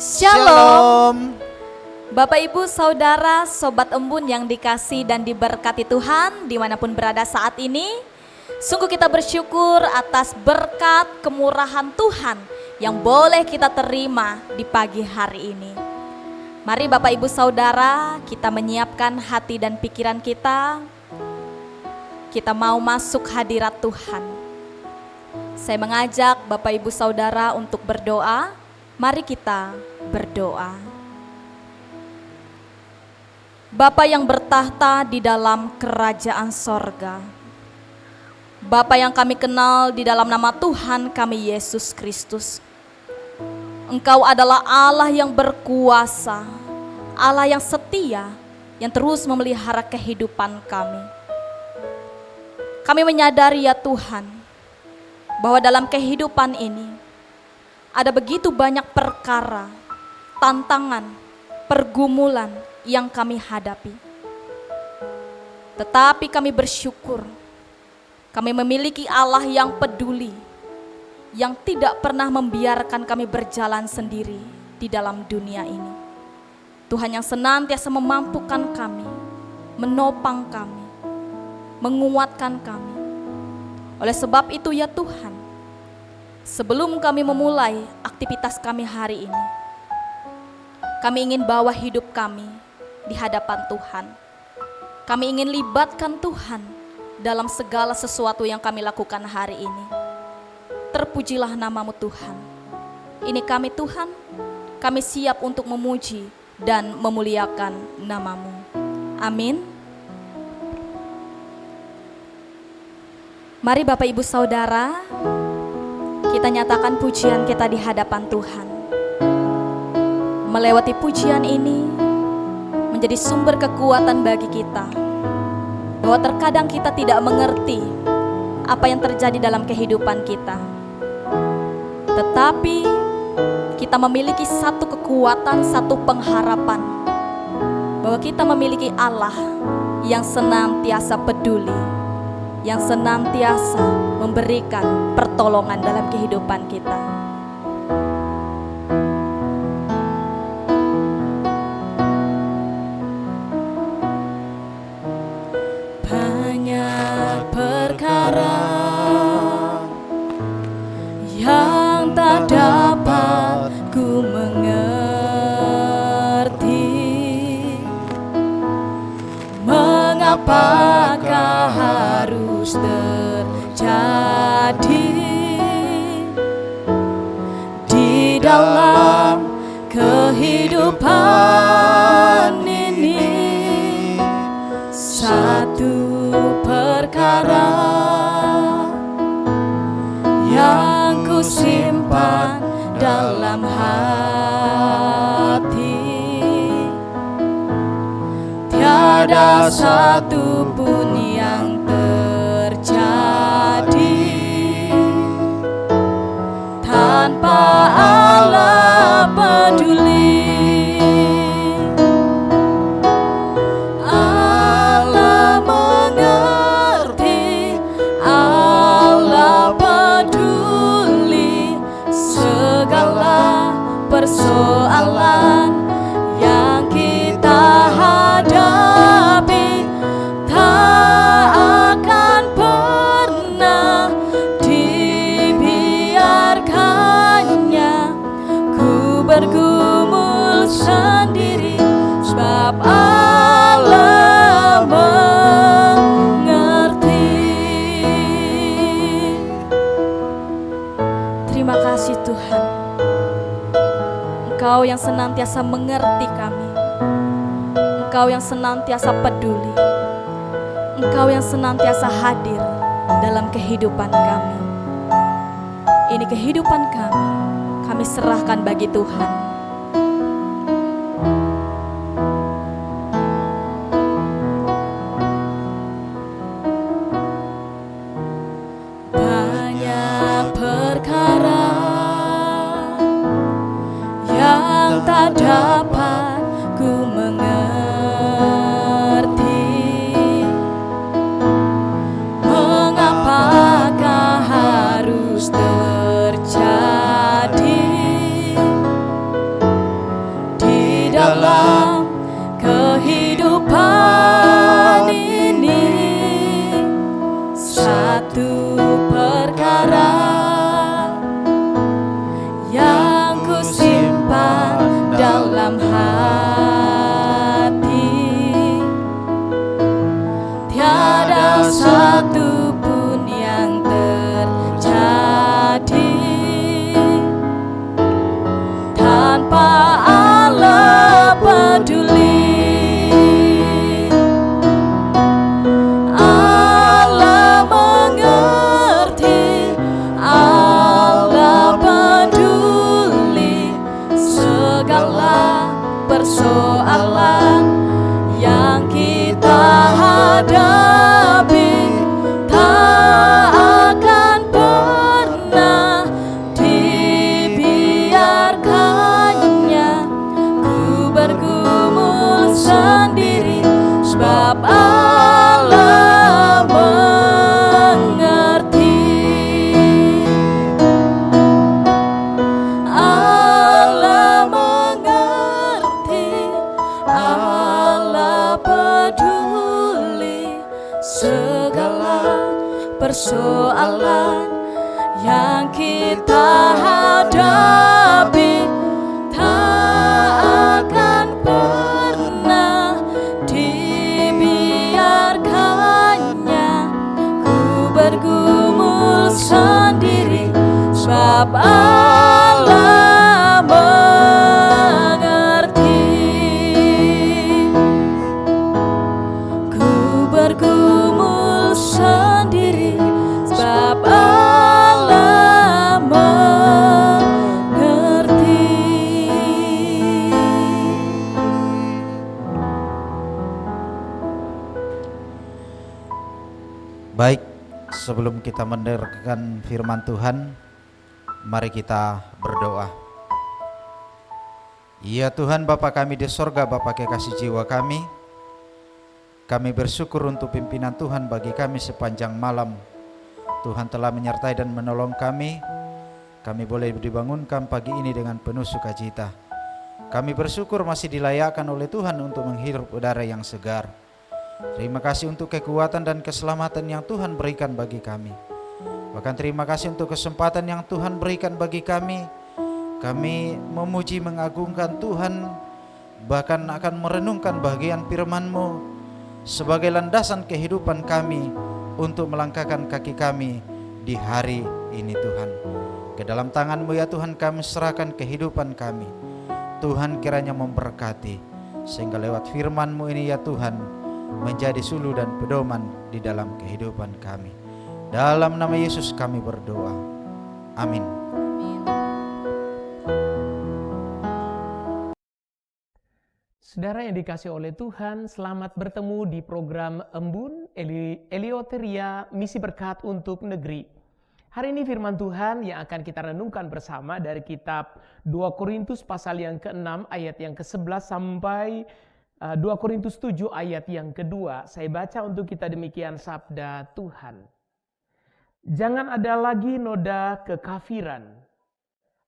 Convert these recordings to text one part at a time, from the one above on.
Shalom. Bapak Ibu Saudara Sobat Embun yang dikasih dan diberkati Tuhan dimanapun berada saat ini, sungguh kita bersyukur atas berkat kemurahan Tuhan yang boleh kita terima di pagi hari ini. Mari Bapak Ibu Saudara, kita menyiapkan hati dan pikiran kita. Kita mau masuk hadirat Tuhan. Saya mengajak Bapak Ibu Saudara untuk berdoa. Mari kita berdoa. Bapa yang bertahta di dalam kerajaan sorga, Bapa yang kami kenal di dalam nama Tuhan kami Yesus Kristus. Engkau adalah Allah yang berkuasa, Allah yang setia, yang terus memelihara kehidupan kami. Kami menyadari ya Tuhan, bahwa dalam kehidupan ini ada begitu banyak perkara, tantangan, pergumulan yang kami hadapi. Tetapi kami bersyukur, kami memiliki Allah yang peduli, yang tidak pernah membiarkan kami berjalan sendiri di dalam dunia ini. Tuhan yang senantiasa memampukan kami, menopang kami, menguatkan kami. Oleh sebab itu ya Tuhan, sebelum kami memulai aktivitas kami hari ini, kami ingin bawa hidup kami di hadapan Tuhan. Kami ingin libatkan Tuhan dalam segala sesuatu yang kami lakukan hari ini. Terpujilah namamu Tuhan. Ini kami Tuhan, kami siap untuk memuji dan memuliakan namamu. Amin. Mari Bapak Ibu Saudara, kita nyatakan pujian kita di hadapan Tuhan. Melewati pujian ini menjadi sumber kekuatan bagi kita, bahwa terkadang kita tidak mengerti apa yang terjadi dalam kehidupan kita, tetapi kita memiliki satu kekuatan, satu pengharapan, bahwa kita memiliki Allah yang senantiasa peduli, yang senantiasa memberikan pertolongan dalam kehidupan kita. Banyak perkara yang tak dapat ku mengerti, mengapakah harus terjadi di dalam kehidupan ini. Satu perkara yang ku simpan dalam hati, tiada satu pun yang terjadi tanpa Allah peduli. Allah mengerti, Allah peduli segala persoalan yang kita hadapi. Tak akan pernah dibiarkannya ku bergumul sendiri, sebab Allah mengerti. Terima kasih Tuhan, Engkau yang senantiasa mengerti kami, Engkau yang senantiasa peduli, Engkau yang senantiasa hadir dalam kehidupan kami. Ini kehidupan kami serahkan bagi Tuhan. Banyak perkara yang tak dapat ku mengerti, mengapakah harus terjadi sendiri, sebab Allah mengerti. Allah mengerti, Allah peduli segala persoalan yang kita hadapi. Tak akan pernah dibiarkannya ku bergumul sendiri, sebab Allah mengerti. Ku bergumul sendiri, sebab Allah mengerti. Baik, sebelum kita mendengarkan firman Tuhan, mari kita berdoa. Ya Tuhan Bapa kami di sorga, Bapa kekasih jiwa kami bersyukur untuk pimpinan Tuhan bagi kami sepanjang malam. Tuhan telah menyertai dan menolong kami boleh dibangunkan pagi ini dengan penuh sukacita. Kami bersyukur masih dilayakkan oleh Tuhan untuk menghirup udara yang segar. Terima kasih untuk kekuatan dan keselamatan yang Tuhan berikan bagi kami. Bahkan terima kasih untuk kesempatan yang Tuhan berikan bagi kami. Kami memuji mengagungkan Tuhan, bahkan akan merenungkan bagian firman-Mu sebagai landasan kehidupan kami untuk melangkahkan kaki kami di hari ini Tuhan. Ke dalam tangan-Mu ya Tuhan kami serahkan kehidupan kami. Tuhan kiranya memberkati, sehingga lewat firman-Mu ini ya Tuhan menjadi suluh dan pedoman di dalam kehidupan kami. Dalam nama Yesus kami berdoa. Amin. Saudara yang dikasih oleh Tuhan, selamat bertemu di program Embun Eleutheria Misi Berkat untuk Negeri. Hari ini firman Tuhan yang akan kita renungkan bersama dari kitab 2 Korintus pasal yang ke-6 ayat yang ke-11 sampai 2 Korintus 7 ayat yang kedua. Saya baca untuk kita demikian sabda Tuhan. Jangan ada lagi noda kekafiran.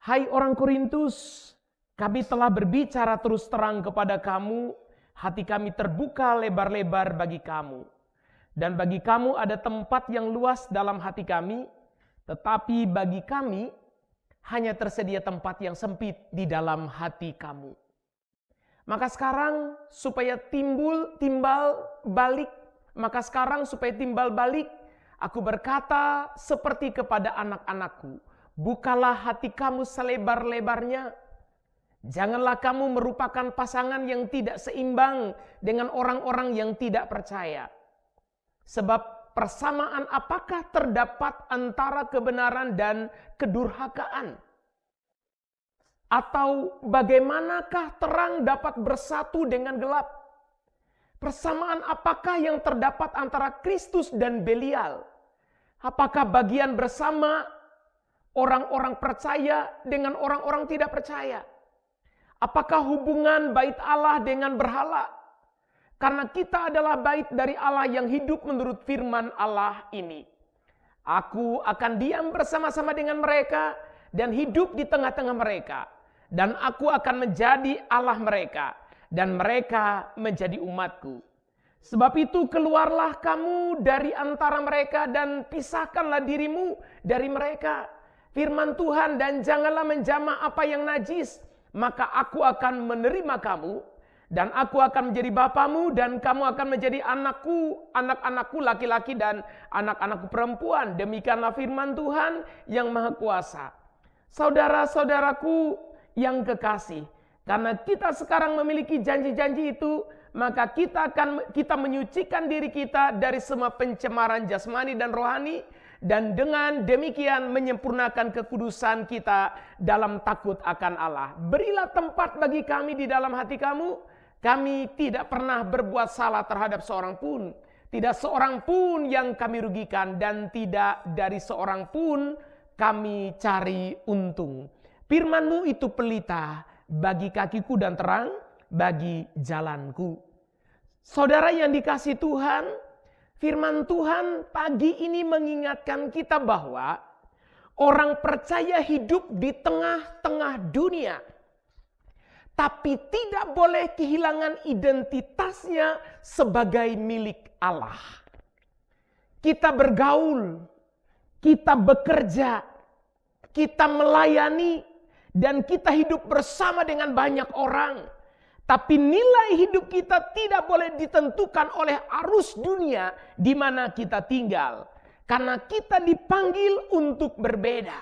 Hai orang Korintus, kami telah berbicara terus terang kepada kamu, hati kami terbuka lebar-lebar bagi kamu. Dan bagi kamu ada tempat yang luas dalam hati kami, tetapi bagi kami hanya tersedia tempat yang sempit di dalam hati kamu. Maka sekarang supaya timbal balik, aku berkata seperti kepada anak-anakku, bukalah hati kamu selebar-lebarnya. Janganlah kamu merupakan pasangan yang tidak seimbang dengan orang-orang yang tidak percaya. Sebab persamaan apakah terdapat antara kebenaran dan kedurhakaan? Atau bagaimanakah terang dapat bersatu dengan gelap? Persamaan apakah yang terdapat antara Kristus dan Belial? Apakah bagian bersama orang-orang percaya dengan orang-orang tidak percaya? Apakah hubungan bait Allah dengan berhala? Karena kita adalah bait dari Allah yang hidup menurut firman Allah ini. Aku akan diam bersama-sama dengan mereka dan hidup di tengah-tengah mereka. Dan aku akan menjadi Allah mereka, dan mereka menjadi umatku. Sebab itu keluarlah kamu dari antara mereka dan pisahkanlah dirimu dari mereka. Firman Tuhan, dan janganlah menjamah apa yang najis, maka aku akan menerima kamu, dan aku akan menjadi bapamu, dan kamu akan menjadi anakku, anak-anakku laki-laki dan anak-anakku perempuan. Demikianlah firman Tuhan yang Maha Kuasa. Saudara-saudaraku yang kekasih, karena kita sekarang memiliki janji-janji itu, maka kita menyucikan diri kita dari semua pencemaran jasmani dan rohani, dan dengan demikian menyempurnakan kekudusan kita dalam takut akan Allah. Berilah tempat bagi kami di dalam hati kamu. Kami tidak pernah berbuat salah terhadap seorang pun, tidak seorang pun yang kami rugikan, dan tidak dari seorang pun kami cari untung. Firman-Mu itu pelita bagi kakiku dan terang bagi jalanku. Saudara yang dikasihi Tuhan, firman Tuhan pagi ini mengingatkan kita bahwa orang percaya hidup di tengah-tengah dunia, tapi tidak boleh kehilangan identitasnya sebagai milik Allah. Kita bergaul, kita bekerja, kita melayani, dan kita hidup bersama dengan banyak orang. Tapi nilai hidup kita tidak boleh ditentukan oleh arus dunia di mana kita tinggal. Karena kita dipanggil untuk berbeda.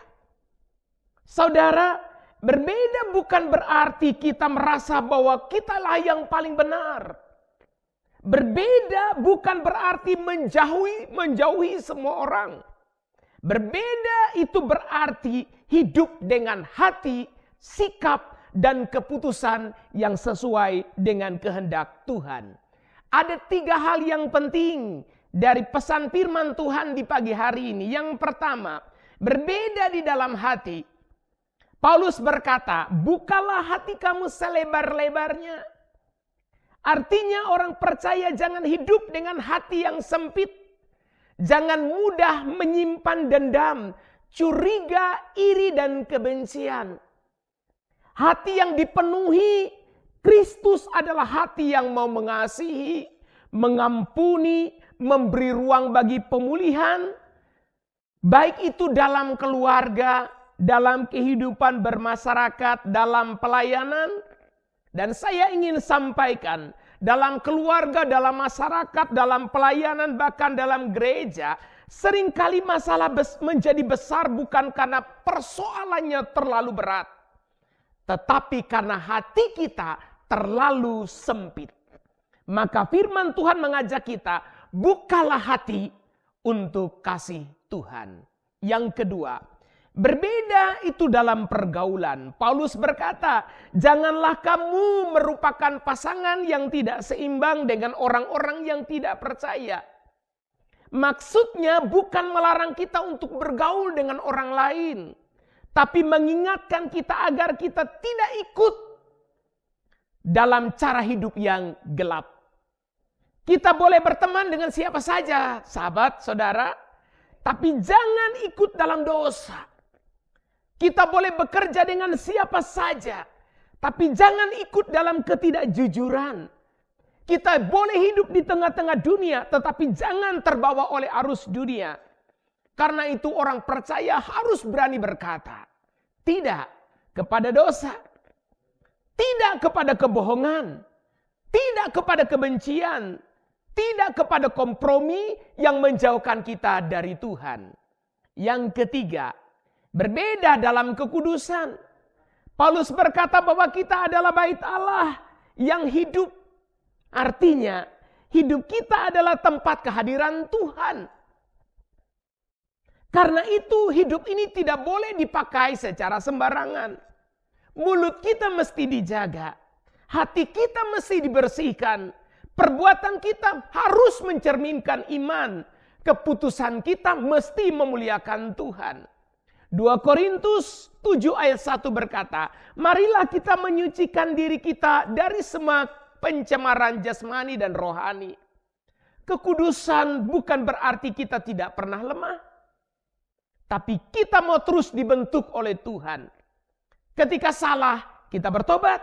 Saudara, berbeda bukan berarti kita merasa bahwa kitalah yang paling benar. Berbeda bukan berarti menjauhi semua orang. Berbeda itu berarti hidup dengan hati, sikap, dan keputusan yang sesuai dengan kehendak Tuhan. Ada 3 hal yang penting dari pesan firman Tuhan di pagi hari ini. Yang pertama, berbeda di dalam hati. Paulus berkata, bukalah hati kamu selebar-lebarnya. Artinya orang percaya jangan hidup dengan hati yang sempit. Jangan mudah menyimpan dendam, curiga, iri, dan kebencian. Hati yang dipenuhi Kristus adalah hati yang mau mengasihi, mengampuni, memberi ruang bagi pemulihan. Baik itu dalam keluarga, dalam kehidupan bermasyarakat, dalam pelayanan. Dan saya ingin sampaikan, dalam keluarga, dalam masyarakat, dalam pelayanan, bahkan dalam gereja, seringkali masalah menjadi besar bukan karena persoalannya terlalu berat, tetapi karena hati kita terlalu sempit. Maka firman Tuhan mengajak kita, bukalah hati untuk kasih Tuhan. Yang kedua, berbeda itu dalam pergaulan. Paulus berkata, janganlah kamu merupakan pasangan yang tidak seimbang dengan orang-orang yang tidak percaya. Maksudnya bukan melarang kita untuk bergaul dengan orang lain, tapi mengingatkan kita agar kita tidak ikut dalam cara hidup yang gelap. Kita boleh berteman dengan siapa saja, sahabat, saudara, tapi jangan ikut dalam dosa. Kita boleh bekerja dengan siapa saja, tapi jangan ikut dalam ketidakjujuran. Kita boleh hidup di tengah-tengah dunia, tetapi jangan terbawa oleh arus dunia. Karena itu orang percaya harus berani berkata, tidak kepada dosa, tidak kepada kebohongan, tidak kepada kebencian, tidak kepada kompromi yang menjauhkan kita dari Tuhan. Yang ketiga, berbeda dalam kekudusan. Paulus berkata bahwa kita adalah bait Allah yang hidup. Artinya, hidup kita adalah tempat kehadiran Tuhan. Karena itu hidup ini tidak boleh dipakai secara sembarangan. Mulut kita mesti dijaga. Hati kita mesti dibersihkan. Perbuatan kita harus mencerminkan iman. Keputusan kita mesti memuliakan Tuhan. 2 Korintus 7 ayat 1 berkata, marilah kita menyucikan diri kita dari semua pencemaran jasmani dan rohani. Kekudusan bukan berarti kita tidak pernah lemah. Tapi kita mau terus dibentuk oleh Tuhan. Ketika salah, kita bertobat.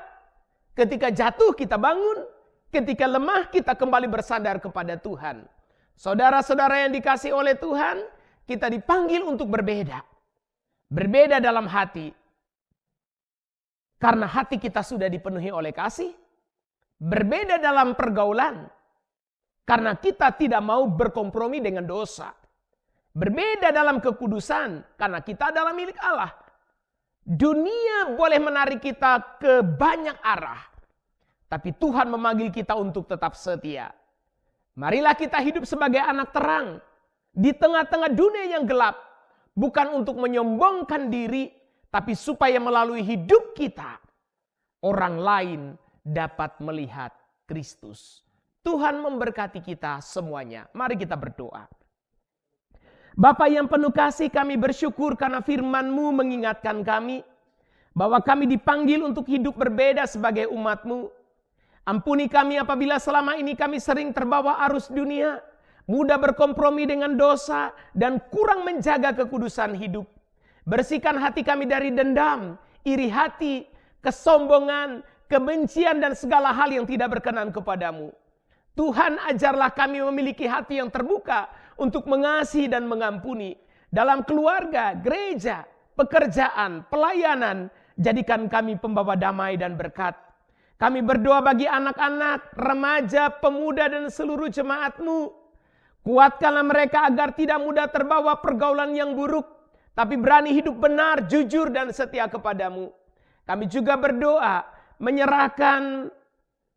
Ketika jatuh, kita bangun. Ketika lemah, kita kembali bersandar kepada Tuhan. Saudara-saudara yang dikasihi oleh Tuhan, kita dipanggil untuk berbeda. Berbeda dalam hati. Karena hati kita sudah dipenuhi oleh kasih. Berbeda dalam pergaulan. Karena kita tidak mau berkompromi dengan dosa. Berbeda dalam kekudusan, karena kita adalah milik Allah. Dunia boleh menarik kita ke banyak arah, tapi Tuhan memanggil kita untuk tetap setia. Marilah kita hidup sebagai anak terang di tengah-tengah dunia yang gelap, bukan untuk menyombongkan diri, tapi supaya melalui hidup kita, orang lain dapat melihat Kristus. Tuhan memberkati kita semuanya. Mari kita berdoa. Bapa yang penuh kasih, kami bersyukur karena firman-Mu mengingatkan kami bahwa kami dipanggil untuk hidup berbeda sebagai umat-Mu. Ampuni kami apabila selama ini kami sering terbawa arus dunia, mudah berkompromi dengan dosa, dan kurang menjaga kekudusan hidup. Bersihkan hati kami dari dendam, iri hati, kesombongan, kebencian, dan segala hal yang tidak berkenan kepadamu. Tuhan, ajarlah kami memiliki hati yang terbuka untuk mengasihi dan mengampuni. Dalam keluarga, gereja, pekerjaan, pelayanan, jadikan kami pembawa damai dan berkat. Kami berdoa bagi anak-anak, remaja, pemuda, dan seluruh jemaat-Mu. Kuatkanlah mereka agar tidak mudah terbawa pergaulan yang buruk, tapi berani hidup benar, jujur, dan setia kepadamu. Kami juga berdoa menyerahkan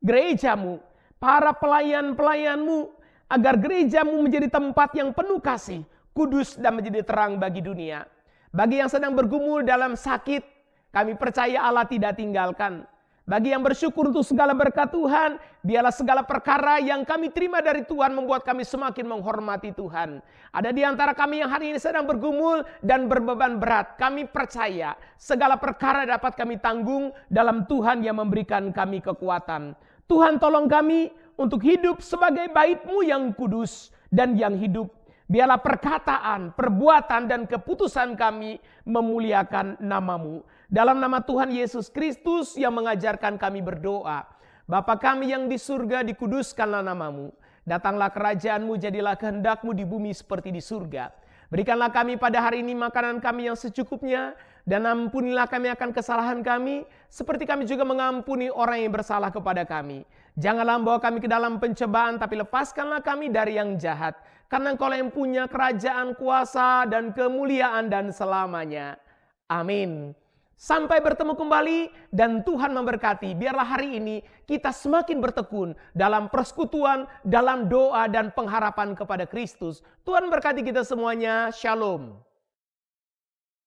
gereja-Mu, para pelayan-pelayan-Mu, agar gereja-Mu menjadi tempat yang penuh kasih, kudus, dan menjadi terang bagi dunia. Bagi yang sedang bergumul dalam sakit, kami percaya Allah tidak tinggalkan. Bagi yang bersyukur untuk segala berkat Tuhan, biarlah segala perkara yang kami terima dari Tuhan membuat kami semakin menghormati Tuhan. Ada di antara kami yang hari ini sedang bergumul dan berbeban berat. Kami percaya segala perkara dapat kami tanggung dalam Tuhan yang memberikan kami kekuatan. Tuhan, tolong kami untuk hidup sebagai bait-Mu yang kudus dan yang hidup. Biarlah perkataan, perbuatan, dan keputusan kami memuliakan nama-Mu. Dalam nama Tuhan Yesus Kristus yang mengajarkan kami berdoa. Bapa kami yang di surga, dikuduskanlah nama-Mu. Datanglah kerajaan-Mu, jadilah kehendak-Mu di bumi seperti di surga. Berikanlah kami pada hari ini makanan kami yang secukupnya, dan ampunilah kami akan kesalahan kami, seperti kami juga mengampuni orang yang bersalah kepada kami. Janganlah membawa kami ke dalam pencobaan, tapi lepaskanlah kami dari yang jahat. Karena Engkau yang punya kerajaan, kuasa, dan kemuliaan dan selamanya. Amin. Sampai bertemu kembali dan Tuhan memberkati. Biarlah hari ini kita semakin bertekun dalam persekutuan, dalam doa dan pengharapan kepada Kristus. Tuhan berkati kita semuanya. Shalom.